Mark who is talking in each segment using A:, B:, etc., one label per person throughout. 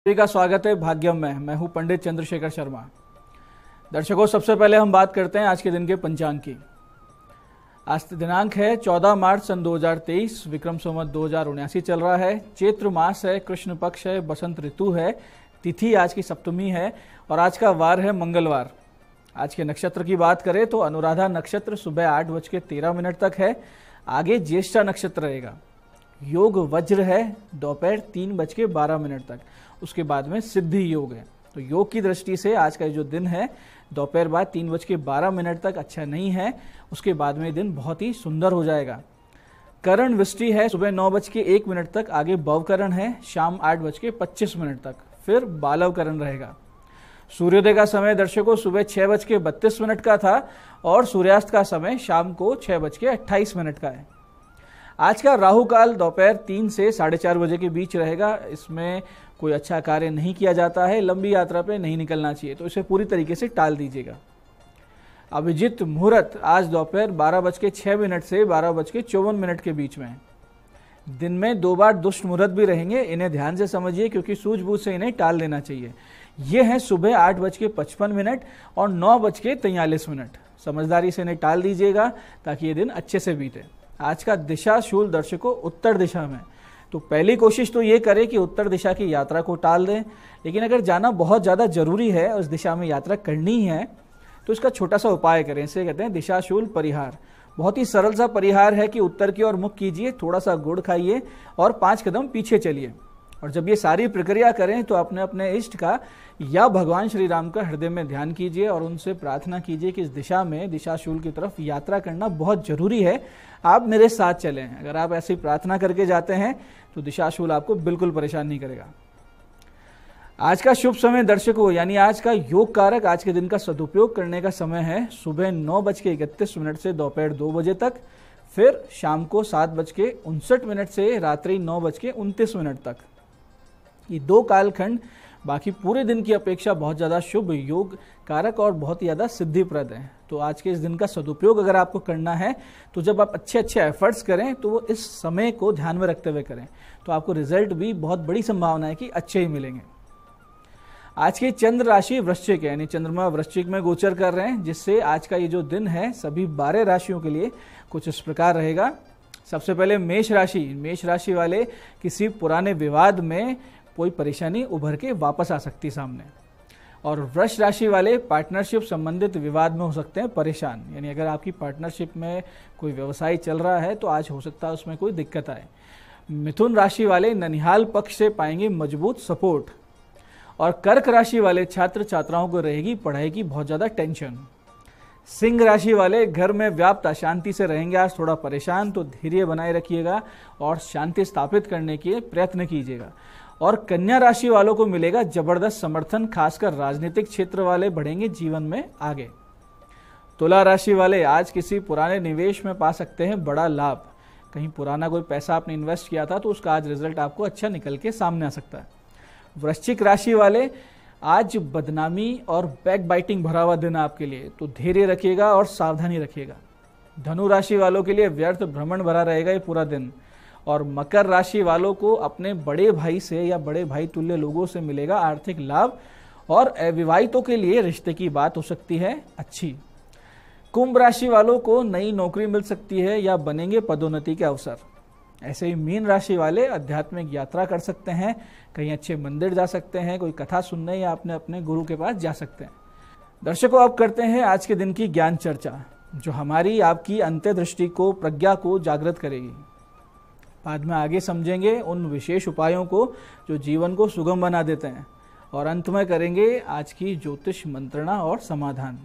A: सभी का स्वागत है भाग्यम में। मैं हूं पंडित चंद्रशेखर शर्मा। दर्शकों, सबसे पहले हम बात करते हैं आज के दिन के पंचांग की। आज दिनांक है 14 मार्च सन 2023, विक्रम संवत 2079 चल रहा है। चैत्र मास है, कृष्ण पक्ष है, बसंत ऋतु है, तिथि आज की सप्तमी है और आज का वार है मंगलवार। आज के नक्षत्र की बात करें तो अनुराधा नक्षत्र सुबह 8:13 तक है। आगे ज्येष्ठा नक्षत्र रहेगा। योग वज्र है दोपहर 3:12 तक। उसके बाद में सिद्धि योग है। तो योग की दृष्टि से आज का जो दिन है दोपहर बाद 3:12 तक अच्छा नहीं है। उसके बाद में दिन बहुत ही सुंदर हो जाएगा। करण वृष्टि है सुबह 9:01 तक। आगे भवकरण है शाम 8:25 तक। फिर बालव करण रहेगा। सूर्योदय का समय दर्शकों सुबह 6:32 का था और सूर्यास्त का समय शाम को 6:28 का है। आज का राहु काल दोपहर 3 से 4:30 बजे के बीच रहेगा। इसमें कोई अच्छा कार्य नहीं किया जाता है। लंबी यात्रा पे नहीं निकलना चाहिए, तो इसे पूरी तरीके से टाल दीजिएगा। अभिजित मुहूर्त आज दोपहर 12:06 से 12:54 के बीच में है। दिन में 2 बार दुष्ट मुहूर्त भी रहेंगे, इन्हें ध्यान से समझिए क्योंकि सूझबूझ से इन्हें टाल देना चाहिए। ये हैं सुबह 8:55 और 9:43। समझदारी से इन्हें टाल दीजिएगा ताकि ये दिन अच्छे से बीते। आज का दिशा शूल दर्शकों उत्तर दिशा में, तो पहली कोशिश तो ये करें कि उत्तर दिशा की यात्रा को टाल दें। लेकिन अगर जाना बहुत ज़्यादा जरूरी है, उस दिशा में यात्रा करनी है, तो इसका छोटा सा उपाय करें। इसे कहते हैं दिशाशूल परिहार। बहुत ही सरल सा परिहार है कि उत्तर की ओर मुख कीजिए, थोड़ा सा गुड़ खाइए और 5 कदम पीछे चलिए। और जब ये सारी प्रक्रिया करें तो अपने अपने इष्ट का या भगवान श्री राम का हृदय में ध्यान कीजिए और उनसे प्रार्थना कीजिए कि इस दिशा में दिशाशूल की तरफ यात्रा करना बहुत जरूरी है, आप मेरे साथ चलें। अगर आप ऐसी प्रार्थना करके जाते हैं तो दिशाशूल आपको बिल्कुल परेशान नहीं करेगा। आज का शुभ समय दर्शकों यानी आज का योग कारक, आज के दिन का सदुपयोग करने का समय है सुबह 9:31 से दोपहर 2 बजे तक। फिर शाम को 7:59 से रात्रि 9:29 तक। ये 2 कालखंड बाकी पूरे दिन की अपेक्षा बहुत ज़्यादा शुभ, योग कारक और बहुत ही ज़्यादा सिद्धिप्रद है। तो आज के इस दिन का सदुपयोग अगर आपको करना है तो जब आप अच्छे एफर्ट्स करें तो वो इस समय को ध्यान में रखते हुए करें, तो आपको रिजल्ट भी बहुत बड़ी संभावना है कि अच्छे ही मिलेंगे। आज की चंद्र राशि वृश्चिक है, यानी चंद्रमा वृश्चिक में गोचर कर रहे हैं, जिससे आज का ये जो दिन है सभी 12 राशियों के लिए कुछ इस प्रकार रहेगा। सबसे पहले मेष राशि वाले किसी पुराने विवाद में कोई परेशानी उभर के वापस आ सकती सामने। और वृष राशि वाले पार्टनरशिप संबंधित विवाद में हो सकते हैं परेशान, यानी अगर आपकी पार्टनरशिप में कोई व्यवसाय चल रहा है तो आज हो सकता है उसमें कोई दिक्कत आए। मिथुन राशि वाले ननिहाल पक्ष से पाएंगे मजबूत सपोर्ट। और कर्क राशि वाले छात्र छात्राओं को रहेगी पढ़ाई की बहुत ज़्यादा टेंशन। सिंह राशि वाले घर में व्याप्त अशांति से रहेंगे आज थोड़ा परेशान, तो धैर्य बनाए रखिएगा और शांति स्थापित करने के प्रयत्न कीजिएगा। और कन्या राशि वालों को मिलेगा जबरदस्त समर्थन, खासकर राजनीतिक क्षेत्र वाले बढ़ेंगे जीवन में आगे। तुला राशि वाले आज किसी पुराने निवेश में पा सकते हैं बड़ा लाभ। कहीं पुराना कोई पैसा आपने इन्वेस्ट किया था तो उसका आज रिजल्ट आपको अच्छा निकल के सामने आ सकता है। वृश्चिक राशि वाले आज बदनामी और बैक बाइटिंग भरा हुआ दिन आपके लिए, तो धैर्य रखिएगा और सावधानी रखिएगा। धनु राशि वालों के लिए व्यर्थ भ्रमण भरा रहेगा ये पूरा दिन। और मकर राशि वालों को अपने बड़े भाई से या बड़े भाई तुल्य लोगों से मिलेगा आर्थिक लाभ और अविवाहितों के लिए रिश्ते की बात हो सकती है अच्छी। कुंभ राशि वालों को नई नौकरी मिल सकती है या बनेंगे पदोन्नति के अवसर। ऐसे ही मीन राशि वाले आध्यात्मिक यात्रा कर सकते हैं, कहीं अच्छे मंदिर जा सकते हैं, कोई कथा सुनने या अपने गुरु के पास जा सकते हैं। दर्शकों, अब करते हैं आज के दिन की ज्ञान चर्चा, जो हमारी आपकी अंतर्दृष्टि को, प्रज्ञा को जागृत करेगी। बाद में आगे समझेंगे उन विशेष उपायों को जो जीवन को सुगम बना देते हैं और अंत में करेंगे आज की ज्योतिष मंत्रणा और समाधान।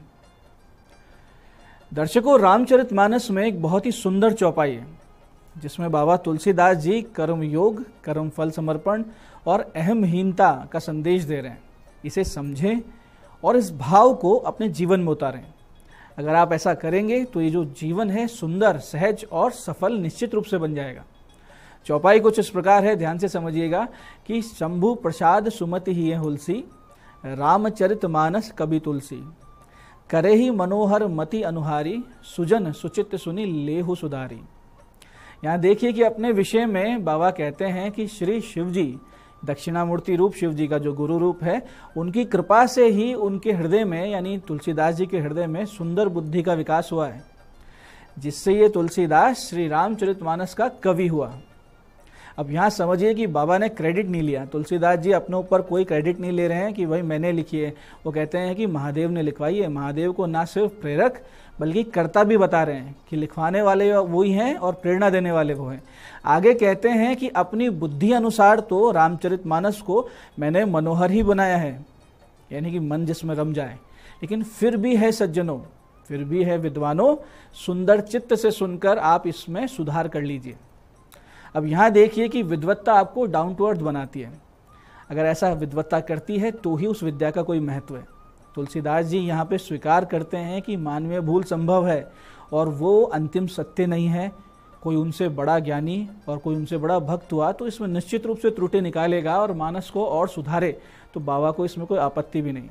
A: दर्शकों, रामचरितमानस में एक बहुत ही सुंदर चौपाई है जिसमें बाबा तुलसीदास जी कर्म योग, कर्म फल समर्पण और अहमहीनता का संदेश दे रहे हैं। इसे समझें और इस भाव को अपने जीवन में उतारें। अगर आप ऐसा करेंगे तो ये जो जीवन है सुंदर, सहज और सफल निश्चित रूप से बन जाएगा। चौपाई कुछ इस प्रकार है, ध्यान से समझिएगा कि शंभु प्रसाद सुमति ही हुलसी, रामचरित मानस कवि तुलसी, करे ही मनोहर मति अनुहारी, सुजन सुचित सुनी लेहु सुधारी। यहाँ देखिए कि अपने विषय में बाबा कहते हैं कि श्री शिव जी दक्षिणामूर्ति रूप शिव जी का जो गुरु रूप है, उनकी कृपा से ही उनके हृदय में यानी तुलसीदास जी के हृदय में सुंदर बुद्धि का विकास हुआ है, जिससे ये तुलसीदास श्री रामचरितमानस का कवि हुआ। अब यहाँ समझिए कि बाबा ने क्रेडिट नहीं लिया, तुलसीदास जी अपने ऊपर कोई क्रेडिट नहीं ले रहे हैं कि भाई मैंने लिखी है। वो कहते हैं कि महादेव ने लिखवाई है। महादेव को ना सिर्फ प्रेरक बल्कि कर्ता भी बता रहे हैं कि लिखवाने वाले वही हैं और प्रेरणा देने वाले वो हैं। आगे कहते हैं कि अपनी बुद्धि अनुसार तो रामचरितमानस को मैंने मनोहर ही बनाया है, यानी कि मन जिसमें रम जाए, लेकिन फिर भी है सज्जनों, फिर भी है विद्वानों, सुंदर चित्त से सुनकर आप इसमें सुधार कर लीजिए। अब यहाँ देखिए कि विद्वत्ता आपको डाउन टू अर्थ बनाती है। अगर ऐसा विद्वत्ता करती है तो ही उस विद्या का कोई महत्व है। तुलसीदास जी यहाँ पे स्वीकार करते हैं कि मानवीय भूल संभव है और वो अंतिम सत्य नहीं है। कोई उनसे बड़ा ज्ञानी और कोई उनसे बड़ा भक्त हुआ तो इसमें निश्चित रूप से त्रुटि निकालेगा और मानस को और सुधारे, तो बाबा को इसमें कोई आपत्ति भी नहीं।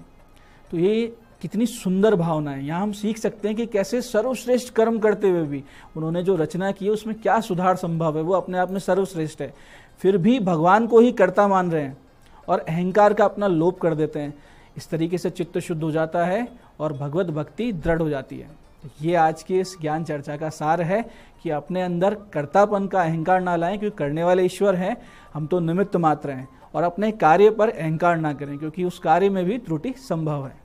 A: तो ये कितनी सुंदर भावना है। यहाँ हम सीख सकते हैं कि कैसे सर्वश्रेष्ठ कर्म करते हुए भी उन्होंने जो रचना की है उसमें क्या सुधार संभव है। वो अपने आप में सर्वश्रेष्ठ है, फिर भी भगवान को ही कर्ता मान रहे हैं और अहंकार का अपना लोप कर देते हैं। इस तरीके से चित्त शुद्ध हो जाता है और भगवत भक्ति दृढ़ हो जाती है। ये आज की इस ज्ञान चर्चा का सार है कि अपने अंदर कर्तापन का अहंकार ना लाएं, क्योंकि करने वाले ईश्वर हैं, हम तो निमित्त मात्र हैं। और अपने कार्य पर अहंकार ना करें, क्योंकि उस कार्य में भी त्रुटि संभव है।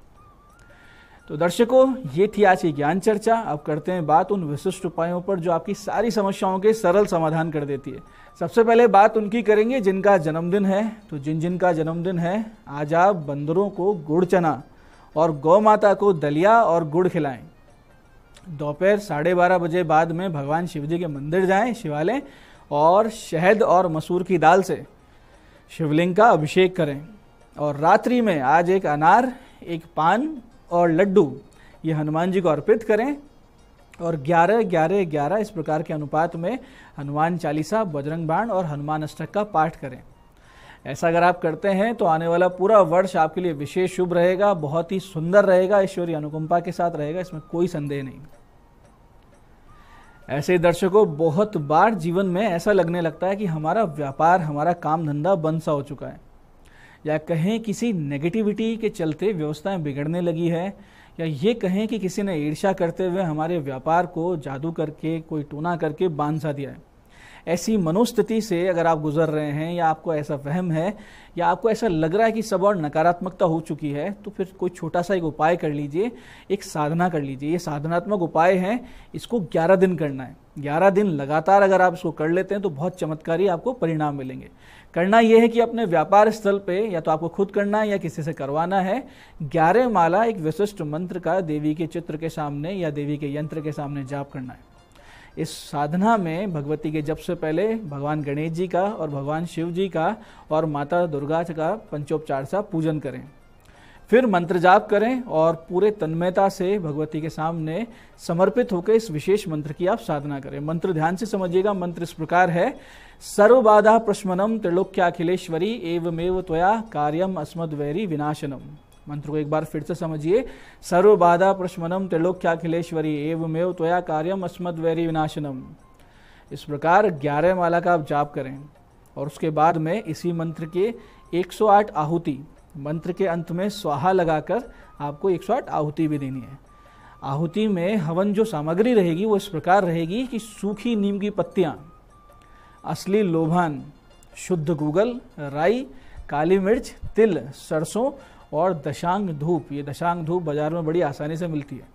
A: तो दर्शकों, ये थी आज की ज्ञान चर्चा। अब करते हैं बात उन विशिष्ट उपायों पर जो आपकी सारी समस्याओं के सरल समाधान कर देती है। सबसे पहले बात उनकी करेंगे जिनका जन्मदिन है। तो जिन का जन्मदिन है, आज आप बंदरों को गुड़ चना और गौ माता को दलिया और गुड़ खिलाएं। दोपहर 12:30 बजे बाद में भगवान शिव जी के मंदिर जाएं, शिवालय, और शहद और मसूर की दाल से शिवलिंग का अभिषेक करें। और रात्रि में आज एक अनार, एक पान और लड्डू ये हनुमान जी को अर्पित करें। और 11-11-11 इस प्रकार के अनुपात में हनुमान चालीसा, बजरंग बाण और हनुमान अष्टक का पाठ करें। ऐसा अगर आप करते हैं तो आने वाला पूरा वर्ष आपके लिए विशेष शुभ रहेगा, बहुत ही सुंदर रहेगा, ईश्वरीय अनुकंपा के साथ रहेगा, इसमें कोई संदेह नहीं। ऐसे ही दर्शकों, बहुत बार जीवन में ऐसा लगने लगता है कि हमारा व्यापार, हमारा काम धंधा बंद सा हो चुका है, या कहें किसी नेगेटिविटी के चलते व्यवस्थाएं बिगड़ने लगी है, या ये कहें कि किसी ने ईर्ष्या करते हुए हमारे व्यापार को जादू करके, कोई टोना करके बांध सा दिया है। ऐसी मनोस्थिति से अगर आप गुजर रहे हैं, या आपको ऐसा वहम है, या आपको ऐसा लग रहा है कि सब और नकारात्मकता हो चुकी है, तो फिर कोई छोटा सा एक उपाय कर लीजिए, एक साधना कर लीजिए। ये साधनात्मक उपाय है, इसको 11 दिन करना है। 11 दिन लगातार अगर आप इसको कर लेते हैं तो बहुत चमत्कारी आपको परिणाम मिलेंगे। करना यह है कि अपने व्यापार स्थल पे या तो आपको खुद करना है या किसी से करवाना है, 11 माला एक विशिष्ट मंत्र का देवी के चित्र के सामने या देवी के यंत्र के सामने जाप करना है। इस साधना में भगवती के जप से पहले भगवान गणेश जी का और भगवान शिव जी का और माता दुर्गा का पंचोपचार सा पूजन करें। फिर मंत्र जाप करें और पूरे तन्मयता से भगवती के सामने समर्पित होकर इस विशेष मंत्र की आप साधना करें। मंत्र ध्यान से समझिएगा। मंत्र इस प्रकार है: सर्व बाधा प्रशमनम त्रिलोक्याखिलेश्वरी एवमेव त्वया कार्यम अस्मद्वैरी विनाशनम। मंत्र को एक बार फिर से समझिए। सर्व बाधा प्रशमनम त्रिलोक्याखिलेश्वरी एवमेव त्वया कार्यम अस्मद्वैरी विनाशनम। इस प्रकार 11 माला का आप जाप करें और उसके बाद में इसी मंत्र के 108 आहुति, मंत्र के अंत में स्वाहा लगाकर आपको 108 आहुति भी देनी है। आहुति में हवन जो सामग्री रहेगी वो इस प्रकार रहेगी कि सूखी नीम की पत्तियां, असली लोभान, शुद्ध गूगल, राई, काली मिर्च, तिल, सरसों और दशांग धूप। ये दशांग धूप बाजार में बड़ी आसानी से मिलती है।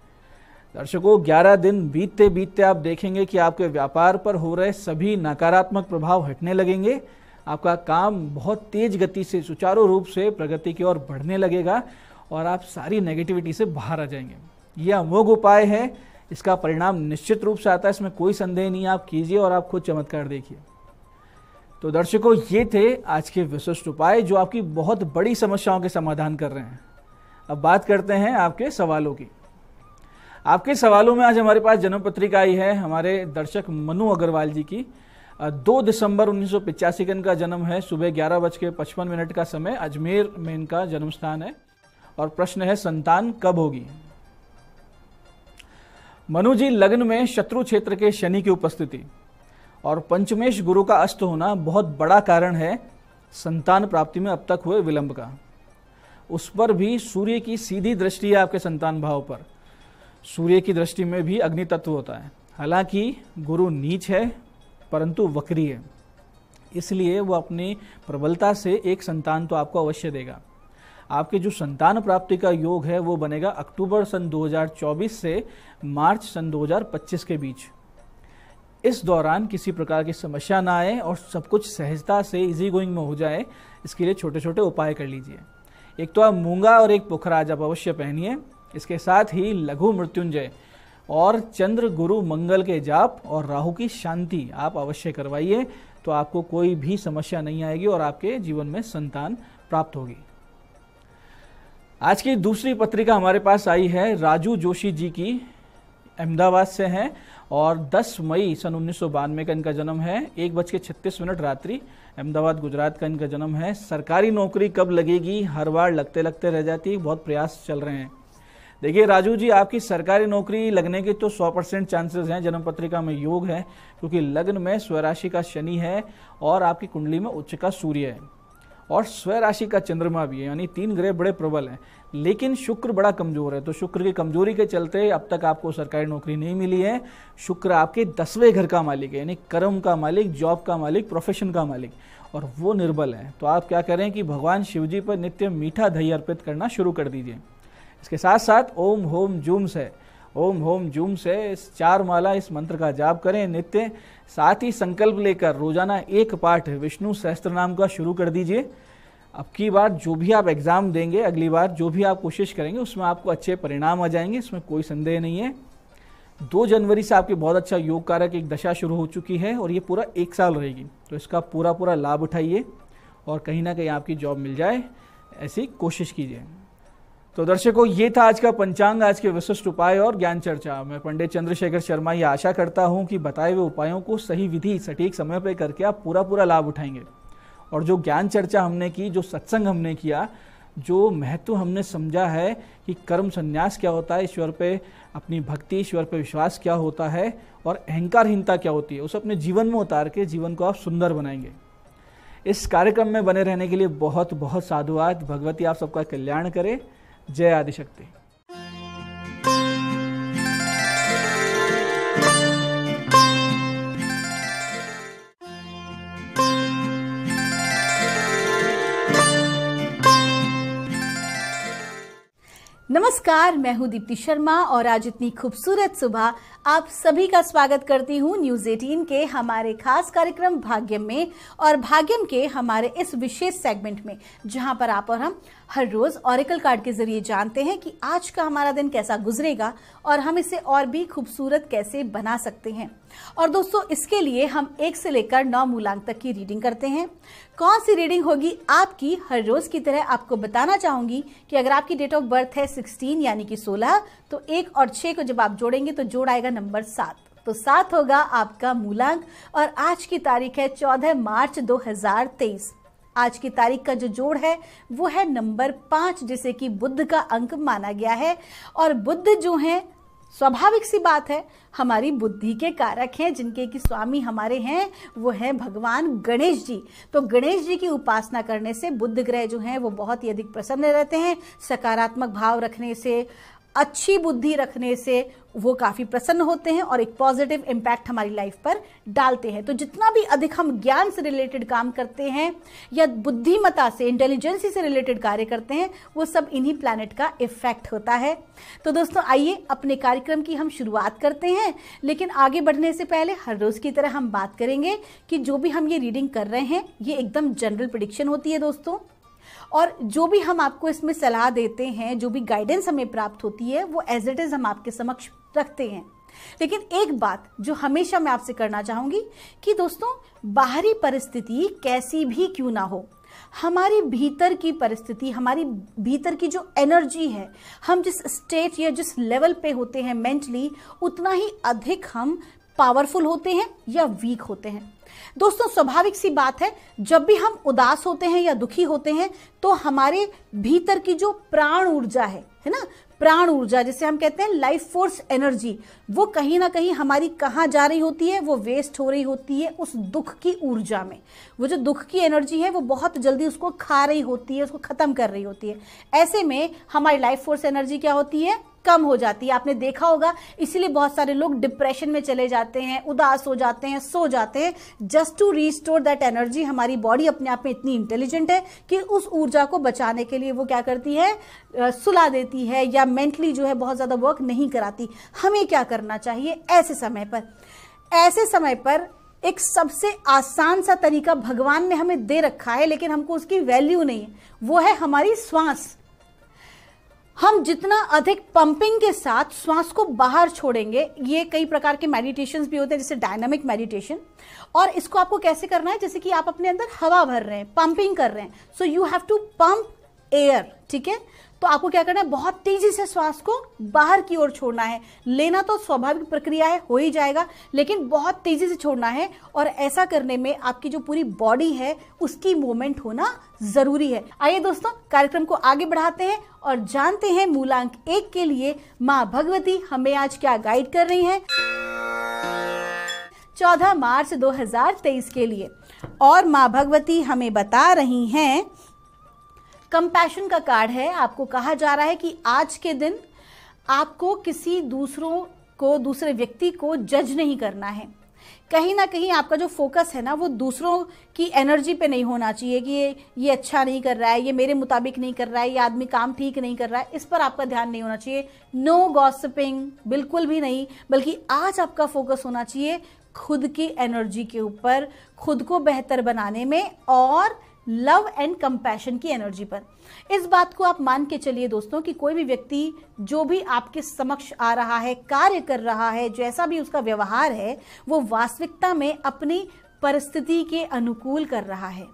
A: दर्शकों, 11 दिन बीतते बीतते आप देखेंगे कि आपके व्यापार पर हो रहे सभी नकारात्मक प्रभाव हटने लगेंगे। आपका काम बहुत तेज गति से, सुचारू रूप से प्रगति की ओर बढ़ने लगेगा और आप सारी नेगेटिविटी से बाहर आ जाएंगे। यह अमोघ उपाय है, इसका परिणाम निश्चित रूप से आता है, इसमें कोई संदेह नहीं। आप कीजिए और आप खुद चमत्कार देखिए। तो दर्शकों, ये थे आज के विशिष्ट उपाय जो आपकी बहुत बड़ी समस्याओं के समाधान कर रहे हैं। अब बात करते हैं आपके सवालों की। आपके सवालों में आज हमारे पास जन्म पत्रिका आई है हमारे दर्शक मनु अग्रवाल जी की। 2 दिसंबर 1985 का इनका जन्म है। सुबह 11:55 का समय, अजमेर में इनका जन्म स्थान है। और प्रश्न है, संतान कब होगी? मनु जी, लग्न में शत्रु क्षेत्र के शनि की उपस्थिति और पंचमेश गुरु का अस्त होना बहुत बड़ा कारण है संतान प्राप्ति में अब तक हुए विलंब का, उस पर भी सूर्य की सीधी दृष्टि है आपके संतान भाव पर। सूर्य की दृष्टि में भी अग्नि तत्व होता है। हालांकि गुरु नीच है परंतु वक्री है, इसलिए वो अपनी प्रबलता से एक संतान तो आपको अवश्य देगा। आपके जो संतान प्राप्ति का योग है वो बनेगा अक्टूबर सन 2024 से मार्च सन 2025 के बीच। इस दौरान किसी प्रकार की समस्या ना आए और सब कुछ सहजता से इजी गोइंग में हो जाए, इसके लिए छोटे छोटे उपाय कर लीजिए। एक तो आप मूंगा और एक पुखराज आप अवश्य पहनिए। इसके साथ ही लघु मृत्युंजय और चंद्र गुरु मंगल के जाप और राहु की शांति आप अवश्य करवाइए, तो आपको कोई भी समस्या नहीं आएगी और आपके जीवन में संतान प्राप्त होगी। आज की दूसरी पत्रिका हमारे पास आई है राजू जोशी जी की, अहमदाबाद से हैं और 10 मई सन 1992 का इनका जन्म है। 1:36 रात्रि, अहमदाबाद गुजरात का इनका जन्म है। सरकारी नौकरी कब लगेगी, हर बार लगते लगते रह जाती है, बहुत प्रयास चल रहे हैं। देखिए राजू जी, आपकी सरकारी नौकरी लगने के तो 100% चांसेस हैं। जन्म पत्रिका में योग है क्योंकि लग्न में स्वराशि का शनि है और आपकी कुंडली में उच्च का सूर्य है और स्वराशि का चंद्रमा भी है, यानी 3 ग्रह बड़े प्रबल हैं। लेकिन शुक्र बड़ा कमजोर है, तो शुक्र की कमजोरी के चलते अब तक आपको सरकारी नौकरी नहीं मिली है। शुक्र आपके 10वें घर का मालिक है, यानी कर्म का मालिक, जॉब का मालिक, प्रोफेशन का मालिक, और वो निर्बल है। तो आप क्या करें कि भगवान शिव जी पर नित्य मीठा दही अर्पित करना शुरू कर दीजिए। इसके साथ साथ ओम होम जूम से, ओम होम जूम से इस 4 माला इस मंत्र का जाप करें नित्य। साथ ही संकल्प लेकर रोजाना एक पाठ विष्णु सहस्त्र नाम का शुरू कर दीजिए। अब की बार जो भी आप एग्जाम देंगे, अगली बार जो भी आप कोशिश करेंगे, उसमें आपको अच्छे परिणाम आ जाएंगे, इसमें कोई संदेह नहीं है। 2 जनवरी से आपकी बहुत अच्छा योग कारक एक दशा शुरू हो चुकी है और ये पूरा 1 साल रहेगी, तो इसका पूरा लाभ उठाइए और कहीं ना कहीं आपकी जॉब मिल जाए, ऐसी कोशिश कीजिए। तो दर्शकों, ये था आज का पंचांग, आज के विशिष्ट उपाय और ज्ञान चर्चा। मैं पंडित चंद्रशेखर शर्मा ये आशा करता हूँ कि बताए हुए उपायों को सही विधि सटीक समय पर करके आप पूरा लाभ उठाएंगे। और जो ज्ञान चर्चा हमने की, जो सत्संग हमने किया, जो महत्व हमने समझा है कि कर्म संन्यास क्या होता है, ईश्वर पे अपनी भक्ति, ईश्वर पे विश्वास क्या होता है और अहंकारहीनता क्या होती है, उसे अपने जीवन में उतार के जीवन को आप सुंदर बनाएंगे। इस कार्यक्रम में बने रहने के लिए बहुत बहुत साधुवाद। भगवती आप सबका कल्याण करे। जय आदिशक्ति।
B: नमस्कार, मैं हूं दीप्ति शर्मा और आज इतनी खूबसूरत सुबह आप सभी का स्वागत करती हूं न्यूज 18 के हमारे खास कार्यक्रम भाग्यम में, और भाग्यम के हमारे इस विशेष सेगमेंट में जहां पर आप और हम हर रोज ऑरेकल कार्ड के जरिए जानते हैं कि आज का हमारा दिन कैसा गुजरेगा और हम इसे और भी खूबसूरत कैसे बना सकते हैं। और दोस्तों, इसके लिए हम 1 से लेकर 9 मूलांक तक की रीडिंग करते हैं। कौन सी रीडिंग होगी आपकी, हर रोज की तरह आपको बताना चाहूंगी कि अगर आपकी डेट ऑफ बर्थ है 16 यानी कि 16, तो 1 और 6 को जब आप जोड़ेंगे तो जोड़ आएगा नंबर 7, तो 7 होगा आपका मूलांक। और आज की तारीख है 14 मार्च 2023। आज की तारीख का जो जोड़ है वो है नंबर 5, जिसे कि बुध का अंक माना गया है। और बुध जो है, स्वाभाविक सी बात है, हमारी बुद्धि के कारक हैं, जिनके कि स्वामी हमारे हैं वो हैं भगवान गणेश जी। तो गणेश जी की उपासना करने से बुध ग्रह जो हैं वो बहुत ही अधिक प्रसन्न रहते हैं। सकारात्मक भाव रखने से, अच्छी बुद्धि रखने से वो काफी प्रसन्न होते हैं और एक पॉजिटिव इम्पैक्ट हमारी लाइफ पर डालते हैं। तो जितना भी अधिक हम ज्ञान से रिलेटेड काम करते हैं या बुद्धिमता से, इंटेलिजेंसी से रिलेटेड कार्य करते हैं, वो सब इन्हीं प्लैनेट का इफेक्ट होता है। तो दोस्तों, आइए अपने कार्यक्रम की हम शुरुआत करते हैं। लेकिन आगे बढ़ने से पहले हर रोज की तरह हम बात करेंगे कि जो भी हम ये रीडिंग कर रहे हैं ये एकदम जनरल प्रेडिक्शन होती है दोस्तों, और जो भी हम आपको इसमें सलाह देते हैं, जो भी गाइडेंस हमें प्राप्त होती है, वो एज इट इज हम आपके समक्ष रखते हैं। लेकिन एक बात जो हमेशा मैं आपसे करना चाहूंगी कि दोस्तों, बाहरी परिस्थिति कैसी भी क्यों ना हो, हमारी भीतर की परिस्थिति, हमारी भीतर की जो एनर्जी है, हम जिस स्टेट या जिस लेवल पे होते हैं मेंटली, उतना ही अधिक हम पावरफुल होते हैं या वीक होते हैं। दोस्तों, स्वाभाविक सी बात है, जब भी हम उदास होते हैं या दुखी होते हैं तो हमारे भीतर की जो प्राण ऊर्जा है ना, प्राण ऊर्जा, जिसे हम कहते हैं लाइफ फोर्स एनर्जी, वो कहीं ना कहीं हमारी कहाँ जा रही होती है, वो वेस्ट हो रही होती है उस दुख की ऊर्जा में। वो जो दुख की एनर्जी है वो बहुत जल्दी उसको खा रही होती है, उसको खत्म कर रही होती है। ऐसे में हमारी लाइफ फोर्स एनर्जी क्या होती है, कम हो जाती है। आपने देखा होगा, इसीलिए बहुत सारे लोग डिप्रेशन में चले जाते हैं, उदास हो जाते हैं, सो जाते हैं, just to restore that energy. हमारी बॉडी अपने आप में इतनी इंटेलिजेंट है कि उस ऊर्जा को बचाने के लिए वो क्या करती है, सुला देती है या मेंटली जो है बहुत ज्यादा वर्क नहीं कराती। हमें क्या करना चाहिए ऐसे समय पर एक सबसे आसान सा तरीका भगवान ने हमें दे रखा है, लेकिन हमको उसकी वैल्यू नहीं है, वो है हमारी श्वास। हम जितना अधिक पंपिंग के साथ श्वास को बाहर छोड़ेंगे, ये कई प्रकार के मेडिटेशंस भी होते हैं जैसे डायनामिक मेडिटेशन, और इसको आपको कैसे करना है, जैसे कि आप अपने अंदर हवा भर रहे हैं, पंपिंग कर रहे हैं, so you have to pump air, ठीक है। तो आपको क्या करना है, बहुत तेजी से श्वास को बाहर की ओर छोड़ना है। लेना तो स्वाभाविक प्रक्रिया है, हो ही जाएगा, लेकिन बहुत तेजी से छोड़ना है, और ऐसा करने में आपकी जो पूरी बॉडी है उसकी मूवमेंट होना जरूरी है। आइए दोस्तों, कार्यक्रम को आगे बढ़ाते हैं और जानते हैं मूलांक 1 के लिए माँ भगवती हमें आज क्या गाइड कर रही हैं 14 मार्च 2023 के लिए। और माँ भगवती हमें बता रही हैं, कंपैशन का कार्ड है। आपको कहा जा रहा है कि आज के दिन आपको किसी दूसरे व्यक्ति को जज नहीं करना है। कहीं ना कहीं आपका जो फोकस है ना, वो दूसरों की एनर्जी पे नहीं होना चाहिए कि ये अच्छा नहीं कर रहा है, ये मेरे मुताबिक नहीं कर रहा है, ये आदमी काम ठीक नहीं कर रहा है, इस पर आपका ध्यान नहीं होना चाहिए। नो गॉसिपिंग, बिल्कुल भी नहीं, बल्कि आज आपका फोकस होना चाहिए खुद की एनर्जी के ऊपर, खुद को बेहतर बनाने में और लव एंड कंपैशन की एनर्जी पर। इस बात को आप मान के चलिए दोस्तों कि कोई भी व्यक्ति जो भी आपके समक्ष आ रहा है, कार्य कर रहा है, जैसा भी उसका व्यवहार है, वो वास्तविकता में अपनी परिस्थिति के अनुकूल कर रहा है।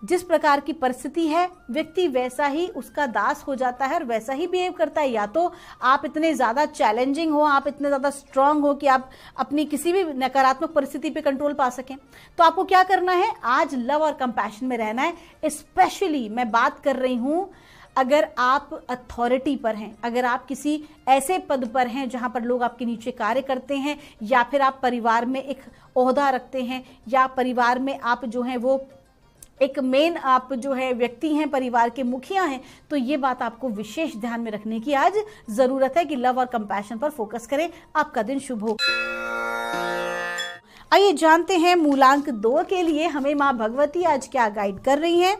B: जिस प्रकार की परिस्थिति है, व्यक्ति वैसा ही उसका दास हो जाता है और वैसा ही बिहेव करता है। या तो आप इतने ज़्यादा चैलेंजिंग हो, आप इतने ज़्यादा स्ट्रांग हो कि आप अपनी किसी भी नकारात्मक परिस्थिति पे कंट्रोल पा सकें। तो आपको क्या करना है, आज लव और कंपैशन में रहना है। स्पेशली मैं बात कर रही हूँ अगर आप अथॉरिटी पर हैं, अगर आप किसी ऐसे पद पर हैं जहां पर लोग आपके नीचे कार्य करते हैं, या फिर आप परिवार में एक ओहदा रखते हैं, या परिवार में आप जो हैं वो एक मेन आप जो है व्यक्ति हैं, परिवार के मुखिया हैं, तो ये बात आपको विशेष ध्यान में रखने की आज जरूरत है कि लव और कंपैशन पर फोकस करें। आपका दिन शुभ हो। आइए जानते हैं मूलांक 2 के लिए हमें माँ भगवती आज क्या गाइड कर रही हैं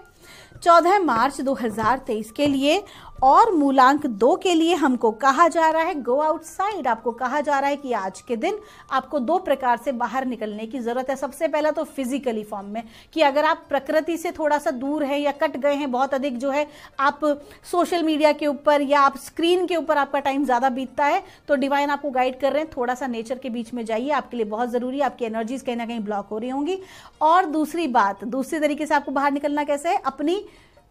B: 14 मार्च 2023 के लिए। और मूलांक 2 के लिए हमको कहा जा रहा है गो आउटसाइड। आपको कहा जा रहा है कि आज के दिन आपको 2 प्रकार से बाहर निकलने की जरूरत है। सबसे पहला तो फिजिकली फॉर्म में, कि अगर आप प्रकृति से थोड़ा सा दूर है या कट गए हैं, बहुत अधिक जो है आप सोशल मीडिया के ऊपर या आप स्क्रीन के ऊपर आपका टाइम ज्यादा बीतता है, तो डिवाइन आपको गाइड कर रहे हैं थोड़ा सा नेचर के बीच में जाइए, आपके लिए बहुत जरूरी है। आपकी एनर्जीज कहीं ना कहीं ब्लॉक हो रही होंगी। और दूसरी बात, दूसरी तरीके से आपको बाहर निकलना कैसे है, अपनी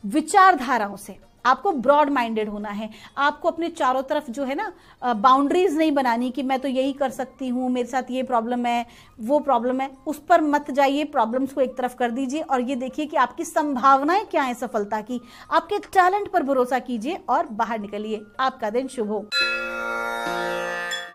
B: विचारधाराओं से। आपको ब्रॉड माइंडेड होना है। आपको अपने चारों तरफ जो है ना बाउंड्रीज नहीं बनानी कि मैं तो यही कर सकती हूँ, मेरे साथ ये प्रॉब्लम है, वो प्रॉब्लम है, उस पर मत जाइए। प्रॉब्लम्स को एक तरफ कर दीजिए और ये देखिए कि आपकी संभावनाएं क्या है सफलता की। आपके टैलेंट पर भरोसा कीजिए और बाहर निकलिए। आपका दिन शुभ हो।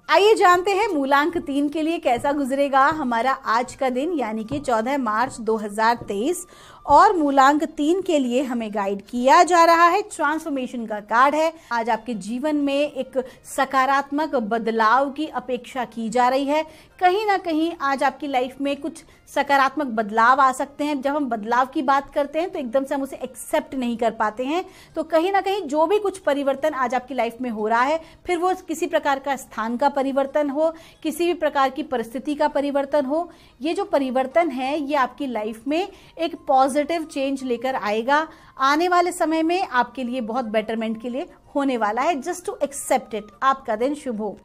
B: आइए जानते हैं मूलांक 3 के लिए कैसा गुजरेगा हमारा आज का दिन, यानी कि 14 मार्च 2023। और मूलांक 3 के लिए हमें गाइड किया जा रहा है, ट्रांसफॉर्मेशन का कार्ड है। आज आपके जीवन में एक सकारात्मक बदलाव की अपेक्षा की जा रही है। कहीं ना कहीं आज आपकी लाइफ में कुछ सकारात्मक बदलाव आ सकते हैं। जब हम बदलाव की बात करते हैं तो एकदम से हम उसे एक्सेप्ट नहीं कर पाते हैं। तो कहीं ना कहीं जो भी कुछ परिवर्तन आज आपकी लाइफ में हो रहा है, फिर वो किसी प्रकार का स्थान का परिवर्तन हो, किसी भी प्रकार की परिस्थिति का परिवर्तन हो, ये जो परिवर्तन है ये आपकी लाइफ में एक पॉजिटिव चेंज लेकर आएगा। आने वाले समय में आपके लिए बहुत बेटरमेंट के लिए होने वाला है। Just to accept it. आपका दिन शुभ हो।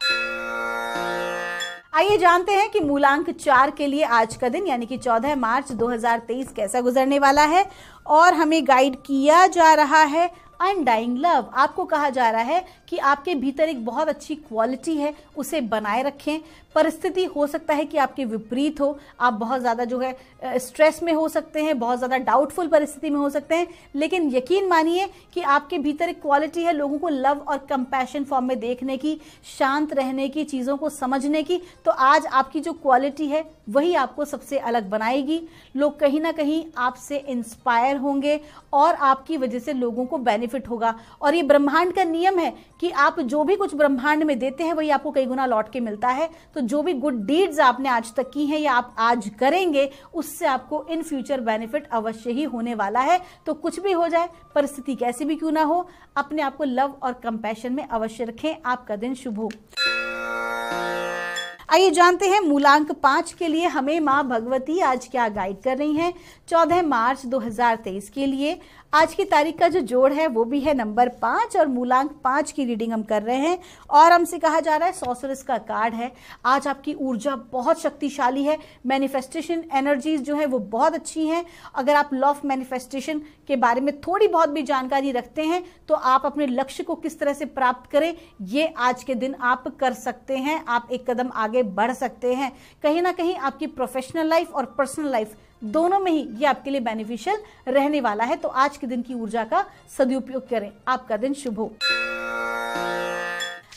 B: आइए जानते हैं कि मूलांक 4 के लिए आज का दिन, यानी कि 14 मार्च 2023 कैसा गुजरने वाला है। और हमें गाइड किया जा रहा है अनडाइंग लव। आपको कहा जा रहा है कि आपके भीतर एक बहुत अच्छी क्वालिटी है, उसे बनाए रखें। परिस्थिति हो सकता है कि आपके विपरीत हो, आप बहुत ज़्यादा जो है स्ट्रेस में हो सकते हैं, बहुत ज़्यादा डाउटफुल परिस्थिति में हो सकते हैं, लेकिन यकीन मानिए कि आपके भीतर एक क्वालिटी है लोगों को लव और कंपैशन फॉर्म में देखने की, शांत रहने की, चीज़ों को समझने की। तो आज आपकी जो क्वालिटी है वही आपको सबसे अलग बनाएगी। लोग कहीं ना कहीं आपसे इंस्पायर होंगे और आपकी वजह से लोगों को बेनिफिट होगा। और ये ब्रह्मांड का नियम है कि आप जो भी कुछ ब्रह्मांड में देते हैं वही आपको कई गुना लौट के मिलता है। तो जो भी गुड डीड्स आपने आज तक की हैं या आप आज करेंगे, उससे आपको इन फ्यूचर बेनिफिट अवश्य ही होने वाला है। तो कुछ भी हो जाए, परिस्थिति कैसी भी क्यों ना हो, अपने आप को लव और कंपैशन में अवश्य रखें। आपका दिन शुभ हो। आइए जानते हैं मूलांक 5 के लिए हमें मां भगवती आज क्या गाइड कर रही हैं। 14 मार्च 2023 के लिए आज की तारीख का जो जोड़ है वो भी है नंबर 5 और मूलांक 5 की रीडिंग हम कर रहे हैं। और हमसे कहा जा रहा है सॉर्सरर्स का कार्ड है। आज आपकी ऊर्जा बहुत शक्तिशाली है, मैनिफेस्टेशन एनर्जीज जो है वो बहुत अच्छी हैं। अगर आप लॉ ऑफ मैनिफेस्टेशन के बारे में थोड़ी बहुत भी जानकारी रखते हैं तो आप अपने लक्ष्य को किस तरह से प्राप्त करें, ये आज के दिन आप कर सकते हैं। आप एक कदम आगे बढ़ सकते हैं। कहीं ना कहीं आपकी प्रोफेशनल लाइफ और पर्सनल लाइफ दोनों में ही ये आपके लिए बेनिफिशियल रहने वाला है। तो आज के दिन की ऊर्जा का सदुपयोग करें। आपका दिन शुभ हो।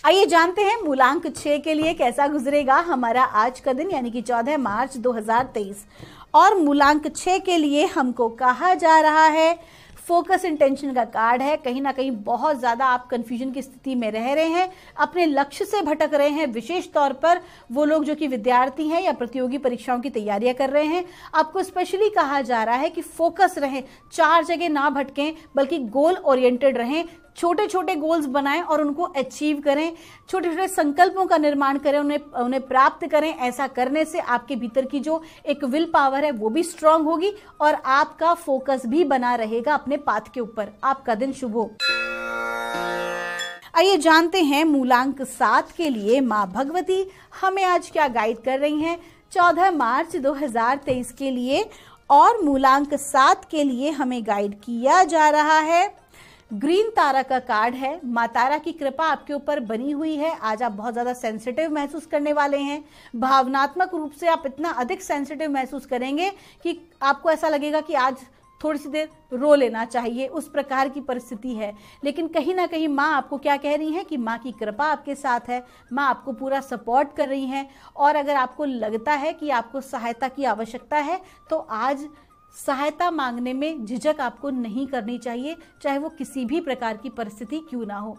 B: आइए जानते हैं मूलांक 6 के लिए कैसा गुजरेगा हमारा आज का दिन, यानी कि 14 मार्च 2023। और मूलांक 6 के लिए हमको कहा जा रहा है फोकस इंटेंशन का कार्ड है। कहीं ना कहीं बहुत ज़्यादा आप कंफ्यूजन की स्थिति में रह रहे हैं, अपने लक्ष्य से भटक रहे हैं। विशेष तौर पर वो लोग जो कि विद्यार्थी हैं या प्रतियोगी परीक्षाओं की तैयारियां कर रहे हैं, आपको स्पेशली कहा जा रहा है कि फोकस रहें, 4 जगह ना भटकें, बल्कि गोल ओरिएंटेड रहें। छोटे छोटे गोल्स बनाएं और उनको अचीव करें। छोटे छोटे संकल्पों का निर्माण करें, उन्हें प्राप्त करें। ऐसा करने से आपके भीतर की जो एक विल पावर है वो भी स्ट्रांग होगी और आपका फोकस भी बना रहेगा अपने पाथ के ऊपर। आपका दिन शुभ हो। आइए जानते हैं मूलांक 7 के लिए मां भगवती हमें आज क्या गाइड कर रही हैं 14 मार्च 2023 के लिए। और मूलांक 7 के लिए हमें गाइड किया जा रहा है ग्रीन तारा का कार्ड है। माँ तारा की कृपा आपके ऊपर बनी हुई है। आज आप बहुत ज़्यादा सेंसिटिव महसूस करने वाले हैं। भावनात्मक रूप से आप इतना अधिक सेंसिटिव महसूस करेंगे कि आपको ऐसा लगेगा कि आज थोड़ी सी देर रो लेना चाहिए, उस प्रकार की परिस्थिति है। लेकिन कहीं ना कहीं माँ आपको क्या कह रही है कि माँ की कृपा आपके साथ है, माँ आपको पूरा सपोर्ट कर रही हैं। और अगर आपको लगता है कि आपको सहायता की आवश्यकता है तो आज सहायता मांगने में झिझक आपको नहीं करनी चाहिए, चाहे वो किसी भी प्रकार की परिस्थिति क्यों ना हो।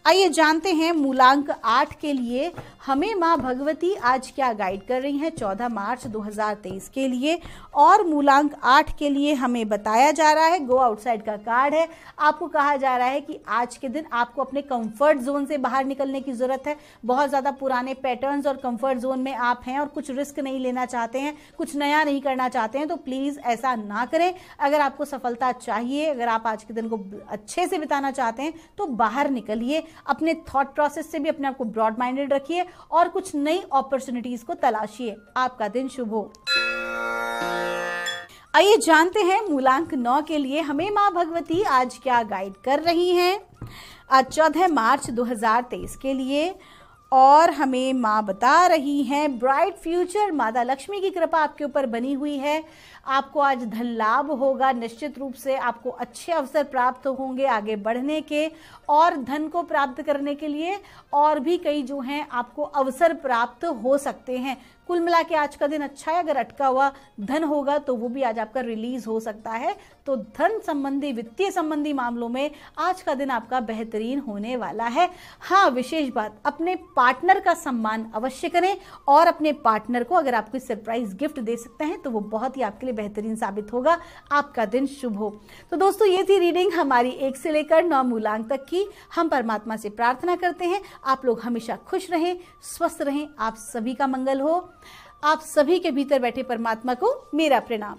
B: आइए जानते हैं मूलांक 8 के लिए हमें मां भगवती आज क्या गाइड कर रही हैं 14 मार्च 2023 के लिए। और मूलांक 8 के लिए हमें बताया जा रहा है गो आउटसाइड का कार्ड है। आपको कहा जा रहा है कि आज के दिन आपको अपने कंफर्ट जोन से बाहर निकलने की जरूरत है। बहुत ज़्यादा पुराने पैटर्न्स और कंफर्ट जोन में आप हैं और कुछ रिस्क नहीं लेना चाहते हैं, कुछ नया नहीं करना चाहते हैं, तो प्लीज़ ऐसा ना करें। अगर आपको सफलता चाहिए, अगर आप आज के दिन को अच्छे से बिताना चाहते हैं तो बाहर निकलिए। अपने थॉट प्रोसेस से भी अपने आप को ब्रॉड माइंडेड रखिए और कुछ नई अपॉर्चुनिटीज को तलाशिए। आपका दिन शुभ हो। आइए जानते हैं मूलांक 9 के लिए हमें मां भगवती आज क्या गाइड कर रही हैं आज 14 मार्च 2023 के लिए। और हमें माँ बता रही हैं ब्राइट फ्यूचर, माता लक्ष्मी की कृपा आपके ऊपर बनी हुई है। आपको आज धन लाभ होगा, निश्चित रूप से आपको अच्छे अवसर प्राप्त होंगे आगे बढ़ने के और धन को प्राप्त करने के लिए। और भी कई जो हैं आपको अवसर प्राप्त हो सकते हैं। कुल मिला के आज का दिन अच्छा है। अगर अटका हुआ धन होगा तो वो भी आज आपका रिलीज हो सकता है। तो धन संबंधी, वित्तीय संबंधी मामलों में आज का दिन आपका बेहतरीन होने वाला है। हाँ, विशेष बात, अपने पार्टनर का सम्मान अवश्य करें और अपने पार्टनर को अगर आप कोई सरप्राइज गिफ्ट दे सकते हैं तो वो बहुत ही आपके लिए बेहतरीन साबित होगा। आपका दिन शुभ हो। तो दोस्तों, ये थी रीडिंग हमारी 1 से लेकर 9 मूलांक तक की। हम परमात्मा से प्रार्थना करते हैं आप लोग हमेशा खुश रहें, स्वस्थ रहें, आप सभी का मंगल हो। आप सभी के भीतर बैठे परमात्मा को मेरा प्रणाम।